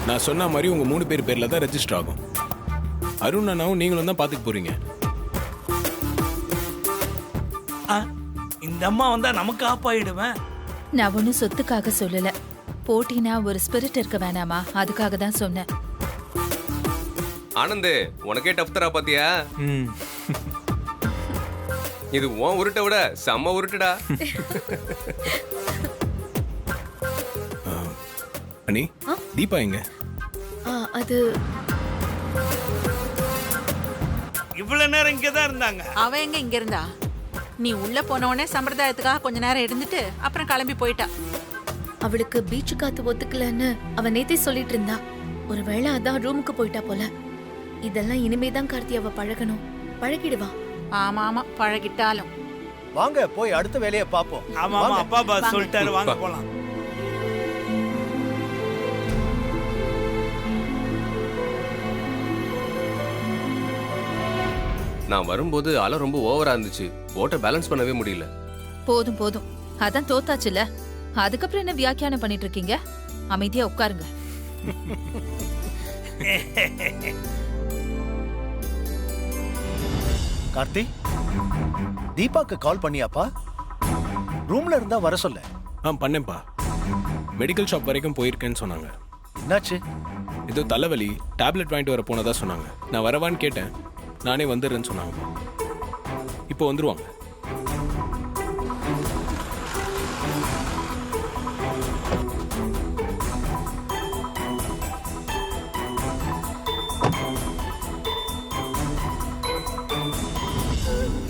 நான் சொன்ன மாதிரி உங்க 3 பேர் பேர்ல தான் ரெஜிஸ்டர் ஆகும். அருண் அண்ணாவும் நீங்களும் தான் பாத்துக்க போறீங்க. இந்த அம்மா வந்தா நமக்கு ஆப்பாயிடுவேன். நான் ஒன்னும் சொத்துக்காக சொல்லல. போட்டினா ஒரு ஸ்பிரிட் இருக்க வேணாமா, அதுக்காக தான் சொன்னேன். ஆனந்து, உனக்கே டஃப் தரா பாத்தியா? இது உன் உருட்டை விட செம்ம உருட்டுடா. அண்ணி, தீபா எங்க? அது இவ்வளவு நேரம் இங்கதான் இருந்தாங்க. அவ எங்க இங்க இருந்தா? நீ உள்ள போனவனே சம்பிரதாயத்துக்காக கொஞ்ச நேரம் இருந்துட்டு அப்புறம் கிளம்பி போயிட்டா. அவளுக்கு பீச்சு காத்து ஒத்துக்கலன்னு அவ நேத்தே சொல்லிட்டு இருந்தா. ஒருவேளை அதான் ரூமுக்கு போயிட்டா போல. இதெல்லாம் இனிமேதான் கார்த்தி அவ பழகணும். பழகிடுவா. ஆமா ஆமா, பழகிட்டாலும். வாங்க போய் அடுத்த வேலையை பாப்போம். ஆமா ஆமா, அப்பா பாஸ் சொல்லிட்டாரு, வாங்க போலாம். நான் வரும்போது அலை ரொம்ப ஓவரா இருந்துச்சு. போட்டை பேலன்ஸ் பண்ணவே முடியல. போதும் போதும், அதான் தோத்தாச்சுல. அதுக்கப்புறம் என்ன வியாக்கியானம் பண்ணிட்டு இருக்கீங்க? அமைதியா உட்காருங்க. கார்த்தி, தீபாக்கு கால் பண்ணியாப்பா? ரூம்ல இருந்தா வர சொல்ல. பண்ணேன்ப்பா. மெடிக்கல் ஷாப் வரைக்கும் போயிருக்கேன்னு சொன்னாங்க. என்னாச்சு? ஏதோ தலைவலி, டேப்லெட் வாங்கிட்டு வர போனதா சொன்னாங்க. நான் வரவான்னு கேட்டேன். நானே வந்துடுறேன்னு சொன்னாங்க. இப்போ வந்துருவாங்க.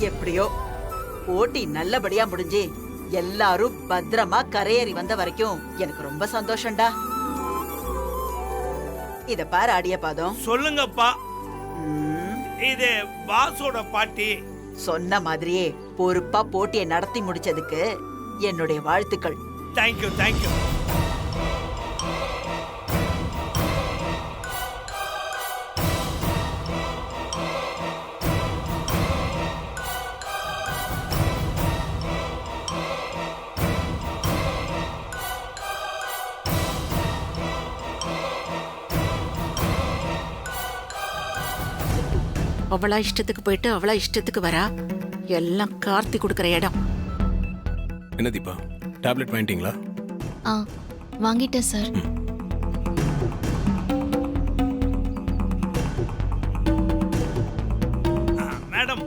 எப்படியோ போட்டி நல்லபடியா முடிஞ்சு எல்லாரும் பத்திரமா கரையேறி வந்த வரைக்கும் எனக்கு ரொம்ப சந்தோஷம்டா. இத பாரு அடிய பாதம். சொல்லுங்கப்பா. இது பாஸோட பாட்டி. சொன்ன மாதிரியே பொறுப்பா போட்டியை நடத்தி முடிச்சதுக்கு என்னுடைய வாழ்த்துக்கள். Thank you thank you. அவளா இஷ்டத்துக்கு போயிட்டு அவளா இஷ்டத்துக்கு வரா. எல்லாம் கார்த்தி கொடுக்கற இடம். என்ன தீபா, டேப்லெட் வாங்கிட்டீங்களா? வாங்கிட்டேன் சார். மேடம்,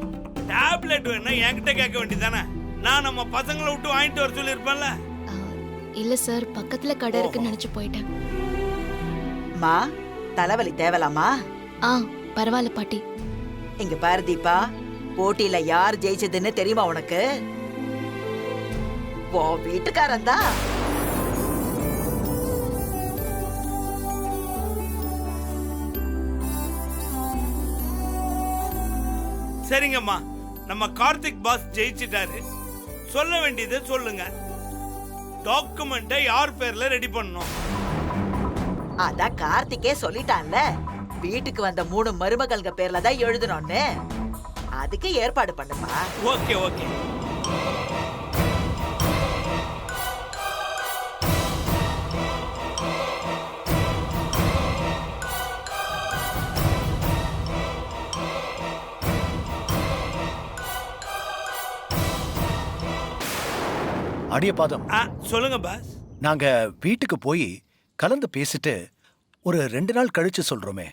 டேப்லெட் வேணா என்கிட்ட கேட்க வேண்டியதானே? நான் நம்ம பசங்களை விட்டு வாங்கிட்டு வர சொல்லியிருப்பேன்ல. இல்ல சார், பக்கத்துல கடை இருக்குன்னு நினைச்சு போயிட்டேன். மா, தலைவலி தேவலாமா? பரவாயில்ல பாட்டி. இங்க பாரு தீபா, போட்டியில யார் ஜெயிச்சதுன்னு தெரியுமா உனக்கு? ஓ வீட்டுக்காரன் தான். சரிங்கம்மா, நம்ம கார்த்திக் பாஸ் ஜெயிச்சிட்டாரு. சொல்ல வேண்டியதை சொல்லுங்க. டாக்குமெண்ட்டை யார் பேர்ல ரெடி பண்ணணும்? அதான் கார்த்திகே சொல்லிட்டான்ல, வீட்டுக்கு வந்த 3 மருமகள்க பேர்ல தான் எழுதணும்னு. அதுக்கு ஏற்பாடு பண்ணுப்பா. Okay okay. அடிய பாதம், சொல்லுங்க பாஸ். நாங்க வீட்டுக்கு போய் கலந்து பேசிட்டு ஒரு 2 நாள் கழிச்சு சொல்றோமே.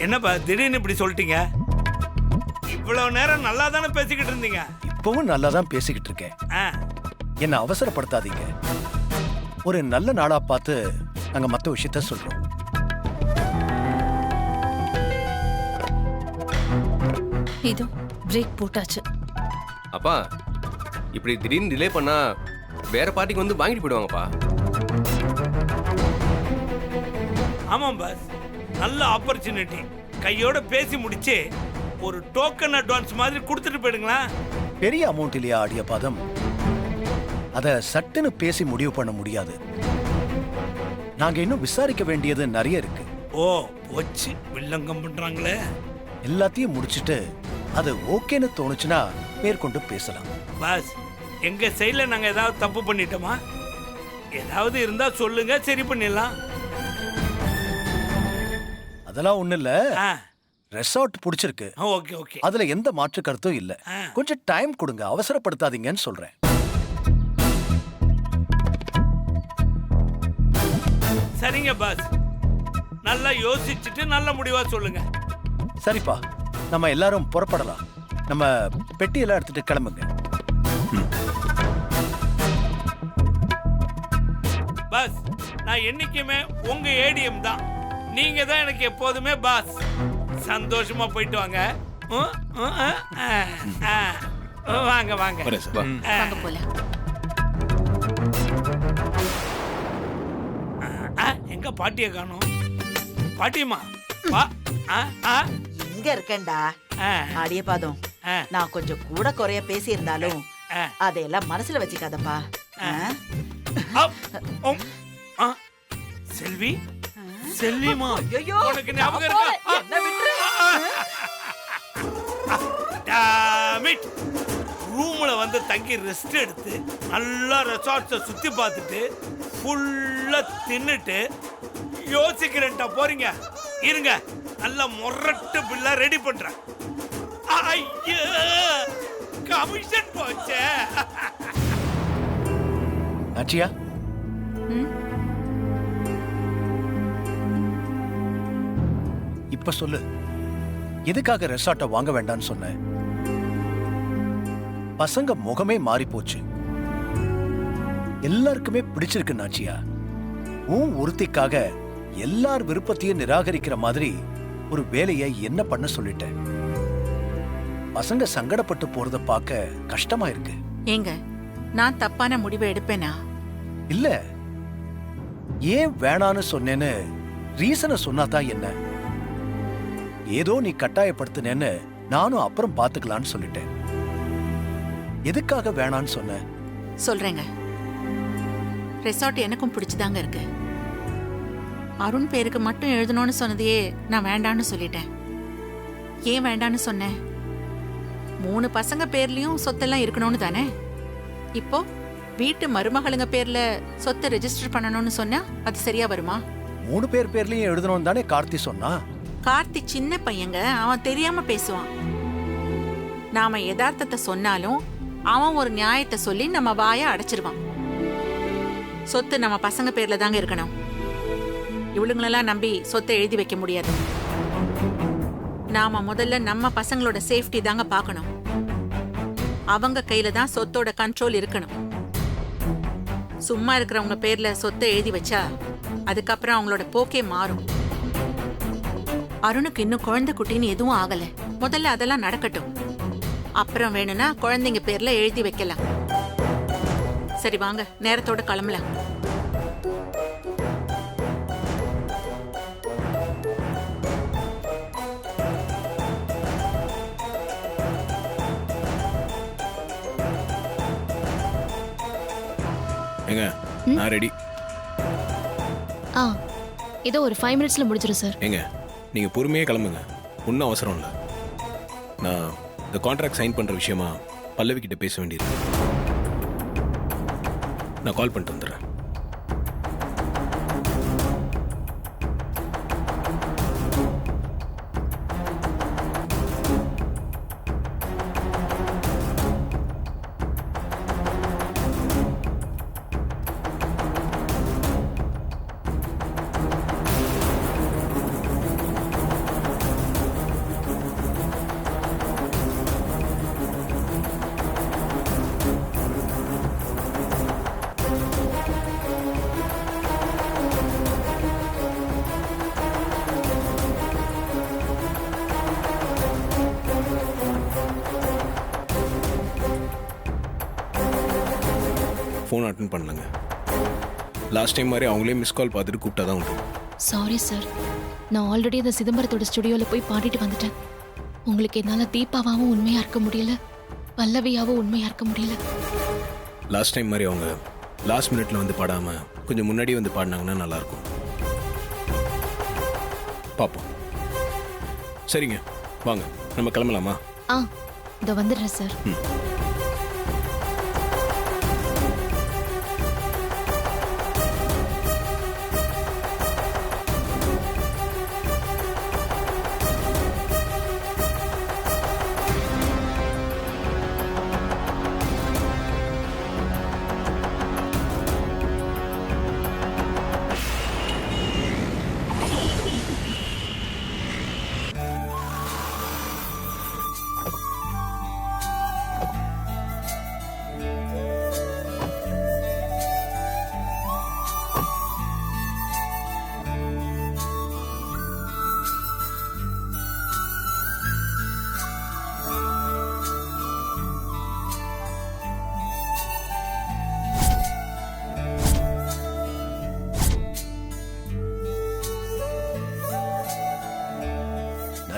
என்னப்பா திடீர்னு இப்படி சொல்லிட்டீங்க? இவ்வளவு நேரம் நல்லா தானே பேசிக்கிட்டு இருந்தீங்க. இப்பவும் நல்லா தான் பேசிக்கிட்டு இருக்கேன். என்ன அவசரப்படுத்தாதீங்க. ஒரு நல்ல நாளா பார்த்து நாங்க மத்த விஷயத்த சொல்றோம். இதோ பிரேக் போட்டாச்சு. அப்பா, இப்படி திடீர்னு டிலே பண்ணா வேற பார்ட்டிக்கு வந்து வாங்கிட்டு போயிடுவாங்கப்பா. ஆமாம் பாஸ், நல்ல ஆப்பர்ச்சுனிட்டி. கையோட பேசி முடிச்சு ஒரு டோக்கன் அட்வான்ஸ் மாதிரி கொடுத்துட்டு போயிடுங்களா? பெரிய அமௌண்ட் இல்லையா அடிய பாதம்? அத சட்டுன்னு பேசி முடிவு பண்ண முடியாது. நாங்க இன்னும் விசாரிக்க வேண்டியது நிறைய இருக்கு. ஓ போச்சு, வில்லங்கம் பண்றாங்களே. எல்லாத்தையும் முடிச்சிட்டு அது ஓகேன்னு தோணுச்சுன்னா மேற்கொண்டு பேசலாம். பாஸ், எங்க சைடில் நாங்கள் ஏதாவது தப்பு பண்ணிட்டோமா? ஏதாவது இருந்தா சொல்லுங்க, சரி பண்ணிடலாம். அதெல்லாம் ஒண்ணு இல்ல. ஆ ரெசார்ட் பிடிச்சிருக்கு, ஓகே ஓகே. அதுல எந்த மாற்று கருத்தும் இல்ல. ஆ. கொஞ்சம் டைம் கொடுங்க, அவசரப்படுத்தாதீங்கன்னு சொல்றேன். சரிங்க பாஸ், நல்லா யோசிச்சுட்டு நல்ல முடிவா சொல்லுங்க. சரிப்பா, நம்ம எல்லாரும் புறப்படலாம். நம்ம பெட்டியெல்லாம் எடுத்துட்டு கிளம்புங்க. பாஸ், நான் என்னைக்குமே உங்க ஏடிஎம் தான். நீங்க தான் எனக்கு எப்போதுமே பாஸ். சந்தோஷமா போயிட்டு வாங்க. வாங்க வாங்க. வரேன் சார். வாங்க போலாம். எங்க பாட்டியை காணோம்? பாட்டியம்மா வா. இங்க இருக்கேன்டா. ஆ, அடியபாதம், ஆ, நான் கொஞ்சம் கூட குறைய பேசியிருந்தாலும் ஆ. அதையெல்லாம் மனசுல வச்சுக்காதப்பா. அப், உம், ஆ. செல்வி, செல்விமா, ஐயோ, உனக்கு ஞாபகம் இருக்கா? என்ன விட்டுரு. Damn it. ரூம்ல வந்து தங்கி ரெஸ்ட் எடுத்து நல்லா ரெசார்ட்ஸை சுத்தி பார்த்துட்டு ஃபுல்லா தின்னுட்டு யோசிக்கிறேன்டா போறீங்க. இருங்க, நல்ல முரட்டு பில்லா ரெடி பண்றேன். ஐயோ, கமிஷன் போச்சே. ஆச்சியா, இப்ப சொல்லு, எதுக்காக ரெசார்ட்டை வாங்க வேண்டாம்னு சொன்ன? பசங்க முகமே மாறி போச்சு. எல்லாருக்குமே பிடிச்சிருக்கு நாச்சியா. உன் ஒருத்திக்காக எல்லார் விருப்பத்தையும் நிராகரிக்கிற மாதிரி ஒரு வேலையை என்ன பண்ண சொல்லிட்டேன். பசங்க சங்கடப்பட்டு போறத பார்க்க கஷ்டமா இருக்கு. ஏங்க, நான் தப்பான முடிவை எடுப்பேனா? இல்ல, ஏன் வேணான்னு சொன்னேன்னு ரீசனை சொன்னாதான் என்ன? ஏதோ நீ கட்டாயப்படுத்தினேன்னு நானும் அப்புறம் பாத்துக்கலான்னு சொல்லிட்டேன். எதுக்காக வேணான்னு சொன்ன? சொல்றேங்க. ரெசார்ட் எனக்கும் பிடிச்சுதாங்க இருக்கு. அருண் பேருக்கு மட்டும் எழுதணும்னு சொன்னதையே நான் வேண்டான்னு சொல்லிட்டேன். ஏன் வேண்டான்னு சொன்னேன்? 3 பசங்க பேர்லயும் சொத்தெல்லாம் இருக்கணும்னு தானே. இப்போ வீட்டு மருமகளுங்க பேர்ல சொத்தை ரெஜிஸ்டர் பண்ணணும்னு சொன்னா அது சரியா வருமா? 3 பேர் பேர்லயும் எழுதணும் தானே கார்த்தி சொன்னா. கார்த்தி சின்ன பையங்க, அவன் தெரியாம பேசுவான். நாம யதார்த்தத்தை சொன்னாலும் அவன் ஒரு நியாயத்தை சொல்லி நம்ம வாயை அடைச்சிருவான். சொத்து நம்ம பசங்க பேர்ல தாங்க இருக்கணும். இவளுங்களெல்லாம் நம்பி சொத்தை எழுதி வைக்க முடியாது. நாம முதல்ல நம்ம பசங்களோட சேஃப்டி தாங்க பார்க்கணும். அவங்க கையில தான் சொத்தோட கண்ட்ரோல் இருக்கணும். சும்மா இருக்கிறவங்க பேர்ல சொத்தை எழுதி வச்சா அதுக்கப்புறம் அவங்களோட போக்கே மாறும். அருணுக்கு இன்னும் குழந்தை குட்டின்னு எதுவும் ஆகல. முதல்ல அதெல்லாம் நடக்கட்டும். அப்புறம் வேணும்னா குழந்தைங்க பேர்ல எழுதி வைக்கலாம். சரி வாங்க, நேரத்தோட கிளம்பலாம். ஏங்க, நான் ரெடி. ஏதோ ஒரு 5 மினிட்ஸ்ல முடிச்சிடும் சார். ஏங்க, நீங்க பொறுமையே கிளம்புங்க, ஒன்றும் அவசரம் இல்லை. நான் இந்த கான்ட்ராக்ட் சைன் பண்ற விஷயமா பல்லவி கிட்ட பேச வேண்டியிருக்கு. நான் கால் பண்ணிட்டு வந்துடுறேன். ஃபோன் அட்டன் பண்ணலங்க. லாஸ்ட் டைம் மாதிரி அவங்களே மிஸ் கால் பார்த்துட்டு கூப்பிட்டா தான் உண்டு. சாரி சார், நான் ஆல்ரெடி அந்த சிதம்பரத்தோட ஸ்டுடியோவில் போய் பாடிட்டு வந்துட்டேன். உங்களுக்கு என்னால் தீபாவாவும் உண்மையாக இருக்க முடியல, பல்லவியாவும் உண்மையாக இருக்க முடியல. லாஸ்ட் டைம் மாதிரி அவங்க லாஸ்ட் மினிட்ல வந்து பாடாமல் கொஞ்சம் முன்னாடி வந்து பாடினாங்கன்னா நல்லாயிருக்கும். பார்ப்போம். சரிங்க, வாங்க நம்ம கிளம்பலாமா? இதோ வந்துடுறேன் சார்.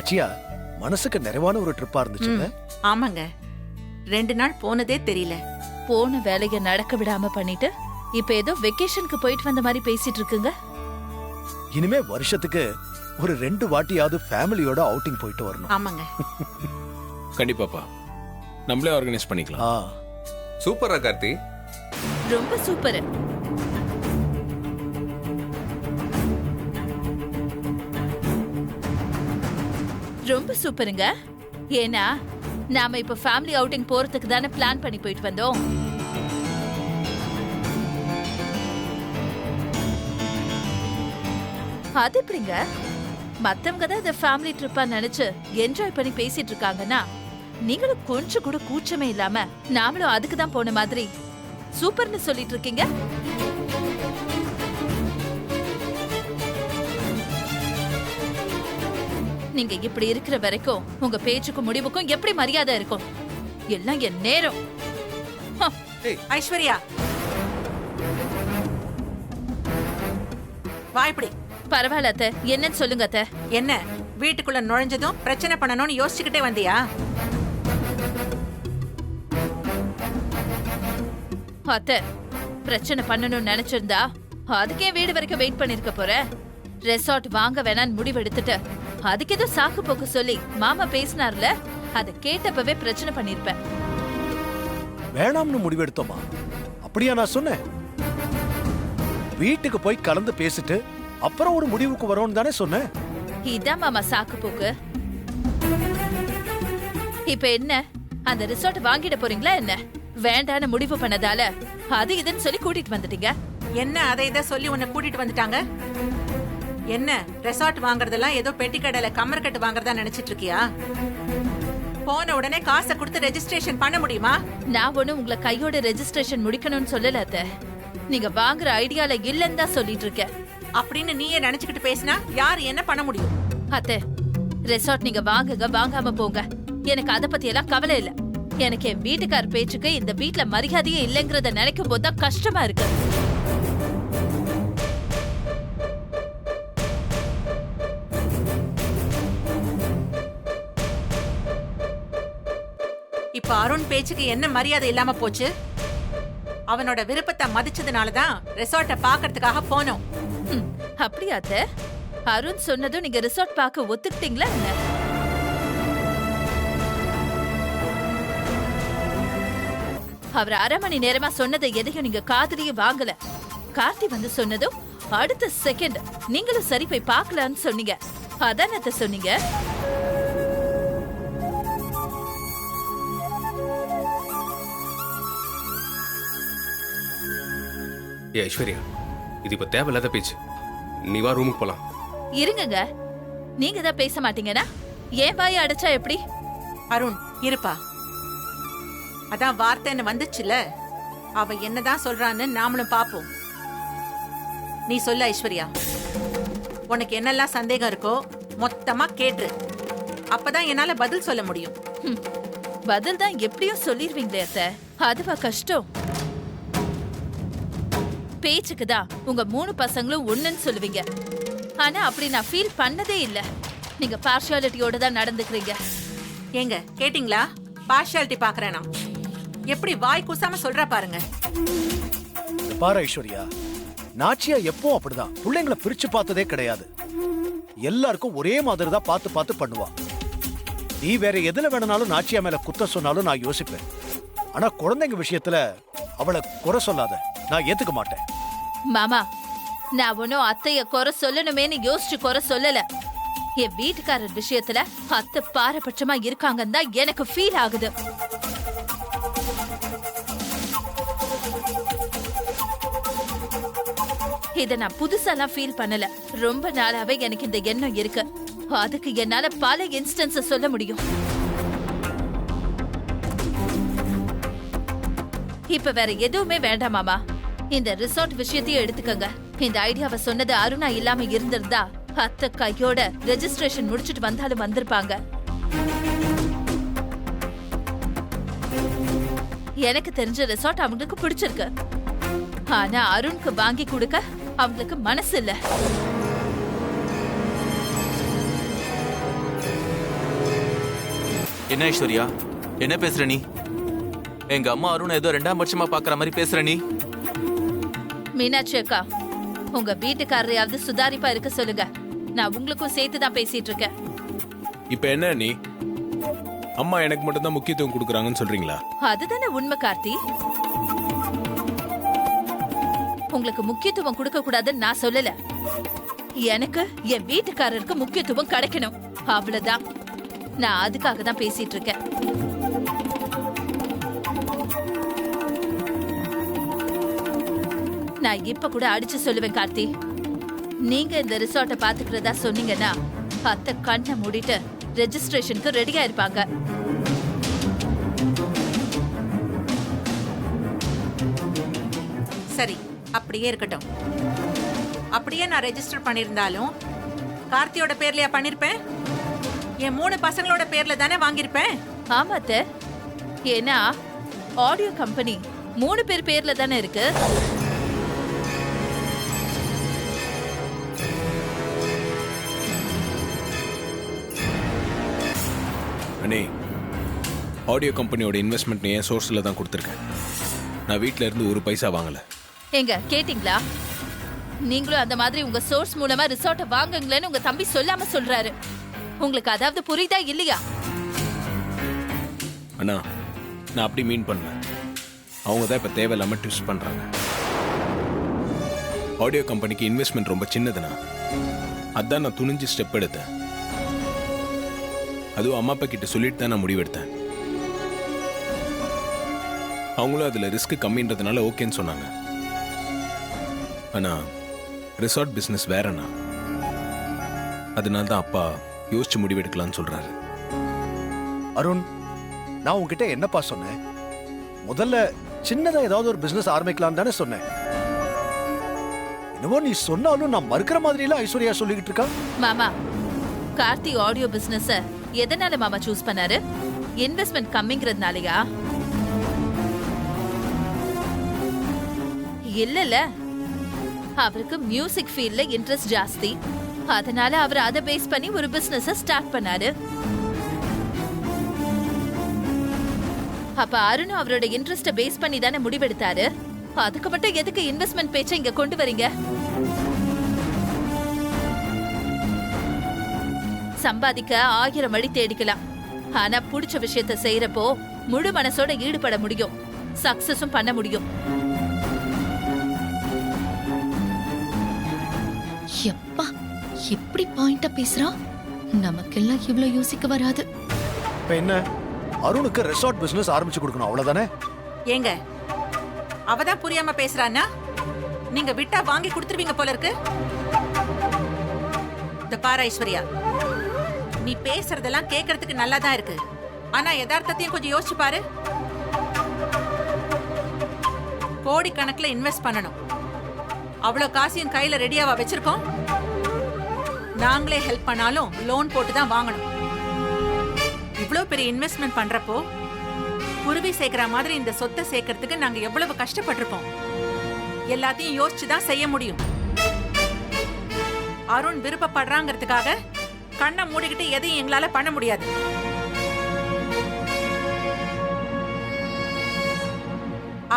நாச்சியா, மனசுக்கு நிறைவான ஒரு ட்ரிப்பா இருந்துச்சுல்ல? ஆமாங்க, 2 நாள் போனதே தெரியல. போன வேலைய நடக்க விடாம பண்ணிட்டு இப்ப ஏதோ வெக்கேஷனுக்கு போயிட்டு வந்த மாதிரி பேசிட்டு இருக்குங்க. இனிமே வருஷத்துக்கு ஒரு 2 வாட்டியாவது ஃபேமிலியோட அவுட்டிங் போயிட்டு வரணும். ஆமாங்க. கண்டிப்பாப்பா, நம்மளே ஆர்கனைஸ் பண்ணிக்கலாம். ஆ, சூப்பரா கார்த்தி. ரொம்ப சூப்பர். ரொம்ப சூப்பருங்க. ஏன்னா நாம இப்ப ஃபேமிலி அவுட்டிங் போறதுக்கு தானே பிளான் பண்ணி போயிட்டு வந்தோம். அது எப்படிங்க? மத்தவங்க தான் இதை ஃபேமிலி ட்ரிப்பா நினைச்சு என்ஜாய் பண்ணி பேசிட்டு இருக்காங்கன்னா நீங்களும் கொஞ்சம் கூட கூச்சமே இல்லாம நாமளும் அதுக்கு தான் போன மாதிரி சூப்பர்னு சொல்லிட்டு இருக்கீங்க. நீங்க இப்படி இருக்கிற வரைக்கும் உங்க பேச்சுக்கும் முடிவுக்கும் எப்படி மரியாதை இருக்கும்? எல்லாம் என் நேரம். ஐஸ்வர்யா, வா இப்படி. பரவாயில்ல அத்தை, என்னன்னு சொல்லுங்க அத்தை. என்ன வீட்டுக்குள்ள நுழைஞ்சதும் பிரச்சனை பண்ணணும்னு யோசிச்சுக்கிட்டே வந்தியா? அத்தை, பிரச்சனை பண்ணணும்னு நினைச்சிருந்தா அதுக்கே வீடு வரைக்கும் வெயிட் பண்ணிருக்க போற. ரெசார்ட் வாங்க வேணான்னு முடிவு எடுத்துட்டு அதுக்கு ஏதோ சாக்கு போக்கு சொல்லி மாமா பேசினார்ல, அதை கேட்டப்பவே பிரச்சனை பண்ணிருப்பேன். வேணாம்னு முடிவெடுத்தோமா? அப்படியா நான் சொன்னேன்? வீட்டுக்கு போய் கலந்து பேசிட்டு அப்புறம் ஒரு முடிவுக்கு வரோம்னு தானே சொன்னேன். இதான் மாமா சாக்கு போக்கு. இப்ப என்ன, அந்த ரிசார்ட் வாங்கிட போறீங்களா என்ன? வேண்டான்னு முடிவு பண்ணதால அது இதுன்னு சொல்லி கூட்டிட்டு வந்துட்டீங்க. என்ன அதை இதை சொல்லி உன்னை கூட்டிட்டு வந்துட்டாங்க? என்ன ரெசார்ட் வாங்குறதெல்லாம் ஏதோ பெட்டி கடையில கம்மர் கட்டு வாங்குறதா நினைச்சிட்டு இருக்கியா? போன உடனே காசை கொடுத்து ரெஜிஸ்ட்ரேஷன் பண்ண முடியுமா? நான் ஒண்ணு உங்களை கையோட ரெஜிஸ்ட்ரேஷன் முடிக்கணும்னு சொல்லல அத்தை. நீங்க வாங்குற ஐடியால இல்லன்னு தான் சொல்லிட்டு இருக்கேன். அப்படின்னு நீயே நினைச்சுக்கிட்டு பேசினா யார் என்ன பண்ண முடியும்? அத்தை, ரெசார்ட் நீங்க வாங்குங்க, வாங்காம போங்க. எனக்கு அத பத்தி எல்லாம் கவலை இல்ல. எனக்கு என் வீட்டுக்கார பேச்சுக்கு இந்த வீட்ல மரியாதையே இல்லைங்கிறத நினைக்கும் போதுதான் கஷ்டமா இருக்கு. இப்ப அருண் பேச்சுக்கு என்ன மரியாதை இல்லாம போச்சு? அவனோட விருப்பத்தை மதிச்சதுனாலதான் ரெசார்ட்டை பாக்குறதுக்காக போனோம். அப்படியா அத்தை? அருண் சொன்னதும் நீங்க ரிசார்ட் பார்க்க ஒத்துக்கிட்டீங்களா என்ன? அவர் 1/2 மணி நேரமா சொன்னதை எதையும் நீங்க காதுலயே வாங்கல. கார்த்தி வந்து சொன்னதும் அடுத்த செகண்ட் நீங்களும் சரி போய் பார்க்கலான்னு சொன்னீங்க. அதான் அத்தை சொன்னீங்க. ஏ ஐஸ்வர்யா, இது இப்ப தேவையில்லாத பேச்சு. நீ வா, ரூமுக்கு போலாம். இருங்கங்க, நீங்க தான் பேச மாட்டீங்கன்னா ஏன் வாயை அடைச்சா எப்படி? அருண் இருப்பா, அதான் வார்த்தைன்னு வந்துச்சுல, அவ என்னதான் சொல்றான்னு நாமளும் பாப்போம். நீ சொல்ல ஐஸ்வர்யா, உனக்கு என்னெல்லாம் சந்தேகம் இருக்கோ மொத்தமா கேட்டு, அப்பதான் என்னால பதில் சொல்ல முடியும். பதில் தான் எப்படியும் சொல்லிருவீங்களே அத்தை, அதுவா கஷ்டம்? பேச்சுக்கு தான் உங்க 3 பசங்களும் ஒண்ணுன்னு சொல்லுவீங்க. ஆனா அப்படி நான் ஃபீல் பண்ணதே இல்ல. நீங்க பார்ஷியாலிட்டியோட தான் நடந்துக்கிறீங்க. ஏங்க கேட்டிங்களா? பார்ஷியாலிட்டி பாக்குறேனா? எப்படி வாய் கூசாம சொல்றா பாருங்க. பாரு ஐஸ்வர்யா, நாச்சியா எப்போ அப்படிதான். பிள்ளைங்களை பிரிச்சு பார்த்ததே கிடையாது. எல்லாருக்கும் ஒரே மாதிரி தான் பார்த்து பார்த்து பண்ணுவா. நீ வேற எதுல வேணும்னாலும் நாச்சியா மேல குத்த சொன்னாலும் நான் யோசிப்பேன். ஆனா குழந்தைங்க விஷயத்துல அவளை குறை சொல்லாத, நான் ஏத்துக்க மாட்டேன். மாமா, நான் ஒன்னும் அத்தைய குறை சொல்லணுமேன்னு யோசிச்சு குறை சொல்லல. என் வீட்டுக்காரர் விஷயத்துல அத்தை பாரபட்சமா இருக்காங்கன்னு தான் எனக்கு ஃபீல் ஆகுது. இத நான் புதுசாலாம் ஃபீல் பண்ணல. ரொம்ப நாளாவே எனக்கு இந்த எண்ணம் இருக்கு. அதுக்கு என்னால பல இன்ஸ்டன்ஸ் சொல்ல முடியும். இப்ப வேற எதுவுமே வேண்டாம் மாமா. இந்த ரிசார்ட் விஷயத்தையே எடுத்துக்கங்க. இந்த ஐடியாவை சொன்னது அருணா இல்லாம இருந்திருந்தா அத்தை கையோட ரெஜிஸ்ட்ரேஷன் முடிச்சிட்டு வந்தாலும் வந்திருப்பாங்க. எனக்கு தெரிஞ்ச ரிசார்ட் அவங்களுக்கு பிடிச்சிருக்கு. ஆனா அருணுக்கு வாங்கி கொடுக்க அவங்களுக்கு மனசு இல்ல. என்ன ஐஸ்வர்யா, என்ன பேசுற நீ? எங்க அம்மா அருண் ஏதோ 2ஆம் பட்சமா பாக்குற மாதிரி பேசுற நீ. மீனாட்சி அக்கா, உங்க வீட்டுக்காரரையாவது சுதாரிப்பா இருக்க சொல்லுங்க. நான் உங்களுக்கும் சேர்த்து தான் பேசிட்டு இருக்கேன். இப்ப என்ன நீ அம்மா எனக்கு மட்டும் தான் முக்கியத்துவம் கொடுக்குறாங்கன்னு சொல்றீங்களா? அதுதானே உண்மை கார்த்தி. உங்களுக்கு முக்கியத்துவம் கொடுக்க கூடாதுன்னு நான் சொல்லல. எனக்கு என் வீட்டுக்காரருக்கு முக்கியத்துவம் கிடைக்கணும், அவ்வளவுதான். நான் அதுக்காக தான் பேசிட்டு இருக்கேன். நான் இப்ப கூட அடிச்சு சொல்லுவேன் கார்த்தி. நீங்க இந்த ரிசார்ட்டை பாத்துக்கிறதா சொன்னீங்கன்னா அத்தை கண்ணை மூடிட்டு ரெஜிஸ்ட்ரேஷனுக்கு ரெடியா இருப்பாங்க. சரி, அப்படியே இருக்கட்டும். அப்படியே நான் ரெஜிஸ்டர் பண்ணியிருந்தாலும் கார்த்தியோட பேர்லயா பண்ணிருப்பேன்? என் 3 பசங்களோட பேர்ல தானே வாங்கியிருப்பேன். ஆமா அத்தை, ஏன்னா ஆடியோ கம்பெனி 3 பேர் பேர்ல தானே இருக்கு. அண்ணே, ஆடியோ கம்பெனியோட இன்வெஸ்ட்மெண்ட் என் சோர்ஸில் தான் கொடுத்துருக்கேன். நான் வீட்டில் இருந்து ஒரு பைசா வாங்கலை. எங்க கேட்டிங்களா? நீங்களும் அந்த மாதிரி உங்க சோர்ஸ் மூலமா ரிசார்ட்டை வாங்குங்களேன்னு உங்க தம்பி சொல்லாம சொல்றாரு. உங்களுக்கு அதாவது புரியுதா இல்லையா? அண்ணா, நான் அப்படி மீன் பண்ணேன். அவங்க தான் இப்போ தேவையில்லாமல் ட்விஸ்ட் பண்ணுறாங்க. ஆடியோ கம்பெனிக்கு இன்வெஸ்ட்மெண்ட் ரொம்ப சின்னதுண்ணா. அதான் நான் துணிஞ்சு ஸ்டெப் எடுத்தேன். அதுவும் அம்மா அப்பா கிட்ட சொல்லிட்டு தான் நான் முடிவெடுத்தேன். அவங்களும் அதில் ரிஸ்க் கம்மின்றதுனால ஓகேன்னு சொன்னாங்க. ஆனால் ரிசார்ட் பிஸ்னஸ் வேறண்ணா. அதனால தான் அப்பா யோசிச்சு முடிவெடுக்கலான்னு சொல்றாரு. அருண், நான் உன்கிட்ட என்னப்பா சொன்னேன்? முதல்ல சின்னதா ஏதாவது ஒரு பிசினஸ் ஆரம்பிக்கலாம் தானே சொன்னேன். என்னவோ நீ சொன்னாலும் நான் மறுக்கிற மாதிரி எல்லாம் ஐஸ்வர்யா சொல்லிக்கிட்டு இருக்கா. மாமா, கார்த்தி ஆடியோ பிசினஸ் எதனால மாமா சூஸ் பண்ணாரு? இன்வெஸ்ட்மெண்ட் கம்மிங்கிறதுனாலயா? இல்லல, அவருக்கு மியூசிக் ஃபீல்ட்ல இன்ட்ரெஸ்ட் ஜாஸ்தி. அதனால அவர் அதை பேஸ் பண்ணி ஒரு பிசினஸ் ஸ்டார்ட் பண்ணாரு. அப்ப அருண் அவரோட இன்ட்ரெஸ்ட பேஸ் பண்ணி தானே முடிவெடுத்தாரு. அதுக்கு மட்டும் எதுக்கு இன்வெஸ்ட்மெண்ட் பேச்சை இங்க கொண்டு வரீங்க? சம்பாதிக்க 1000 வழி தேடிக்கலாம். ஆனா புடிச்ச விஷயத்த செய்யறப்போ முழு மனசோட ஈடுபட முடியும், சக்சஸும் பண்ண முடியும். எப்பா எப்படி பாயிண்டா பேசுறா? நமக்கெல்லாம் இவ்ளோ யோசிக்க வராது. இப்ப என்ன, அருணுக்கு ரெசார்ட் பிசினஸ் ஆரம்பிச்சு கொடுக்கணும், அவ்வளவுதானே? ஏங்க, அவதான் புரியாம பேசுறானா? நீங்க விட்டா வாங்கி கொடுத்துருவீங்க போல இருக்கு. இந்த பாரு ஐஸ்வர்யா, நீ பேசுறதெல்லாம் கேட்கறதுக்கு நல்லா தான் இருக்கு. ஆனா யதார்த்தத்தையும் கொஞ்சம் யோசிச்சு பாரு. கோடிக்கணக்கில் இன்வெஸ்ட் பண்ணணும். அவ்வளவு காசையும் கையில ரெடியாவா வச்சிருக்கோம்? நாங்களே ஹெல்ப் பண்ணாலும் லோன் போட்டு தான் வாங்கணும். இவ்வளவு பெரிய இன்வெஸ்ட்மெண்ட் பண்றப்போ குருவி சேர்க்கிற மாதிரி இந்த சொத்தை சேர்க்கறதுக்கு நாங்க எவ்வளவு கஷ்டப்பட்டிருப்போம். எல்லாத்தையும் யோசிச்சு தான் செய்ய முடியும். அருண் விருப்பப்படுறாங்கிறதுக்காக கண்ணை மூடிக்கிட்டு எதையும் எங்களால பண்ண முடியாது.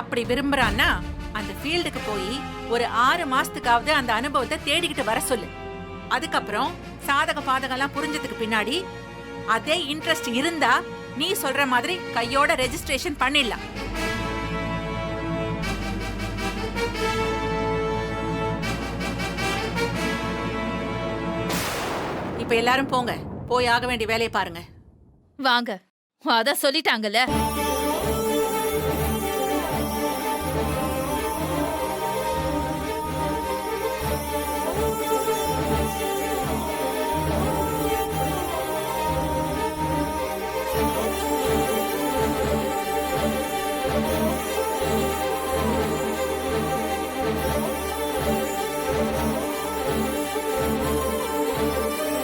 அப்படி விரும்புறான்னா அந்த ஃபீல்டுக்கு போய் ஒரு 6 மாசத்துக்காவது அந்த அனுபவத்தை தேடிக்கிட்டு வர சொல்லு. அதுக்கப்புறம் சாதக பாதகம்லாம் புரிஞ்சதுக்கு பின்னாடி அதே இன்ட்ரெஸ்ட் இருந்தா நீ சொல்ற மாதிரி கையோட ரெஜிஸ்ட்ரேஷன் பண்ணிடலாம். இப்ப எல்லாரும் போங்க, போய் ஆக வேண்டிய வேலையை பாருங்க. வாங்க, அதான் சொல்லிட்டாங்கல்ல.